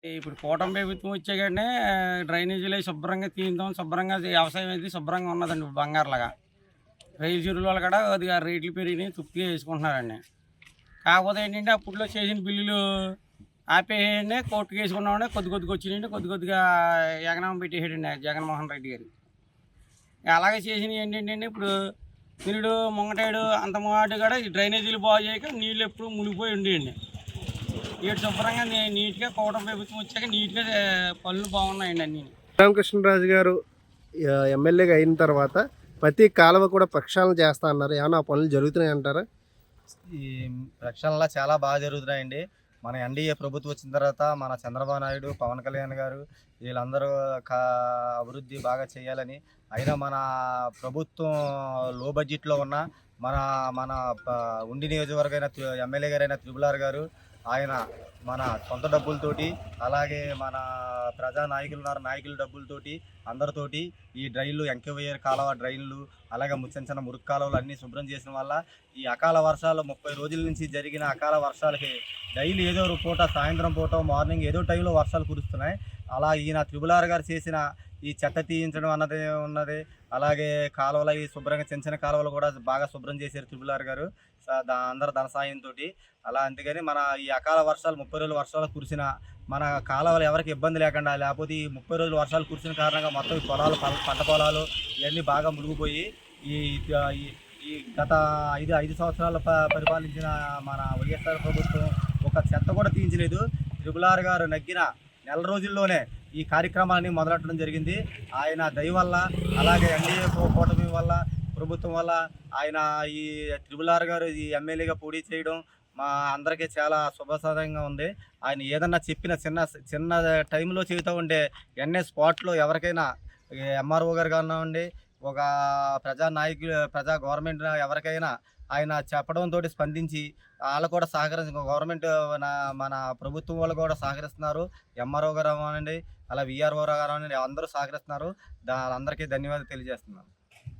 ఇప్పుడు కూటమి ప్రభుత్వం వచ్చాకనే డ్రైనేజీలు అయి శుభ్రంగా తీద్దాం, శుభ్రంగా వ్యవసాయం అయితే శుభ్రంగా ఉన్నదండి బంగారులాగా. రైలు చెరువుల కూడా కొద్దిగా రేట్లు పెరిగినాయి తృప్తిగా వేసుకుంటున్నారండి. కాకపోతే ఏంటంటే అప్పట్లో చేసిన బిల్లులు ఆపేయండి, కోర్టుకు వేసుకున్నామంటే కొద్ది కొద్దిగా వచ్చినాయండి, కొద్ది కొద్దిగా ఎగనామం పెట్టేసాడండి జగన్మోహన్ రెడ్డి గారు. అలాగే చేసినవి ఏంటంటే ఇప్పుడు నిరుడు ముంగటేడు అంత మాట కూడా ఈ డ్రైనేజీలు బాగు చేయక నీళ్ళు ఎప్పుడు మునిగిపోయి ఉండేయండి. ఈడు శుభ్రంగా నీట్‌గా కూటమి ప్రభుత్వం వచ్చాక నీట్‌గా పనులు బాగున్నాయండి అన్నీ. రామకృష్ణరాజు గారు ఎమ్మెల్యేగా అయిన తర్వాత ప్రతి కాలువ కూడా ప్రక్షాళన చేస్తా అన్నారు. ఏమన్నా ఆ పనులు జరుగుతున్నాయి అంటారా? ఈ రక్షణలో చాలా బాగా జరుగుతున్నాయండి. మన ఎన్డీఏ ప్రభుత్వం వచ్చిన తర్వాత మన చంద్రబాబు నాయుడు, పవన్ కళ్యాణ్ గారు వీళ్ళందరూ అభివృద్ధి బాగా చేయాలని, అయినా మన ప్రభుత్వం లో బడ్జెట్లో ఉన్న మన మన ఉండి నియోజకవర్గ ఎమ్మెల్యే గారైన త్రిపుల్ గారు ఆయన మన సొంత డబ్బులతోటి, అలాగే మన ప్రజా నాయకులు ఉన్నారు నాయకుల డబ్బులతోటి అందరితోటి ఈ డ్రైన్లు ఎంకవేయర్ కాలువ డ్రైన్లు, అలాగే చిన్న చిన్న మురుగు కాలువలు అన్నీ శుభ్రం చేసిన వల్ల ఈ అకాల వర్షాలు 30 రోజుల నుంచి జరిగిన అకాల వర్షాలకి డైలీ ఏదో ఒక పూట, సాయంత్రం పూట, మార్నింగ్ ఏదో టైంలో వర్షాలు కురుస్తున్నాయి. అలా ఈయన త్రిపుల్ గారు చేసిన ఈ చెత్త తీయించడం అన్నది ఉన్నది, అలాగే కాలువలు ఈ శుభ్రంగా చిన్న చిన్న కాలువలు కూడా బాగా శుభ్రం చేశారు త్రిపుల్ గారు అందరు ధన సాయంతో. అలా అందుకని మన ఈ అకాల వర్షాలు 30 రోజుల వర్షాలు కురిసిన మన కాలువలు ఎవరికి ఇబ్బంది లేకుండా, లేకపోతే ఈ 30 రోజుల వర్షాలు కురిసిన కారణంగా మొత్తం ఈ పొలాలు పంట పొలాలు ఇవన్నీ బాగా మునిగిపోయి ఈ ఈ గత 5 సంవత్సరాలు పరిపాలించిన మన వైఎస్ఆర్ ప్రభుత్వం ఒక చెత్త కూడా తీయించలేదు. త్రిపుల్ గారు నగ్గిన నెల రోజుల్లోనే ఈ కార్యక్రమాన్ని మొదలెట్టడం జరిగింది. ఆయన దయ వల్ల, అలాగే ఎన్డీఏ కూటమి వల్ల, ప్రభుత్వం వల్ల ఆయన ఈ త్రిపుల్ గారు ఈ ఎమ్మెల్యేగా పోటీ చేయడం మా అందరికీ చాలా శుభసాధంగా ఉంది. ఆయన ఏదన్నా చెప్పిన చిన్న చిన్న టైంలో చెబుతూ ఉంటే వెంటనే స్పాట్లో ఎవరికైనా ఎంఆర్ఓ గారు కానివ్వండి, ఒక ప్రజా గవర్నమెంట్ ఎవరికైనా ఆయన చెప్పడంతో స్పందించి వాళ్ళు కూడా గవర్నమెంట్ మన ప్రభుత్వం వాళ్ళు కూడా సహకరిస్తున్నారు. ఎంఆర్ఓ గారు అవ్వనండి, అలా విఆర్ఓ గారు అవ్వనండి, అందరూ సహకరిస్తున్నారు. అందరికీ ధన్యవాదాలు తెలియజేస్తున్నాను.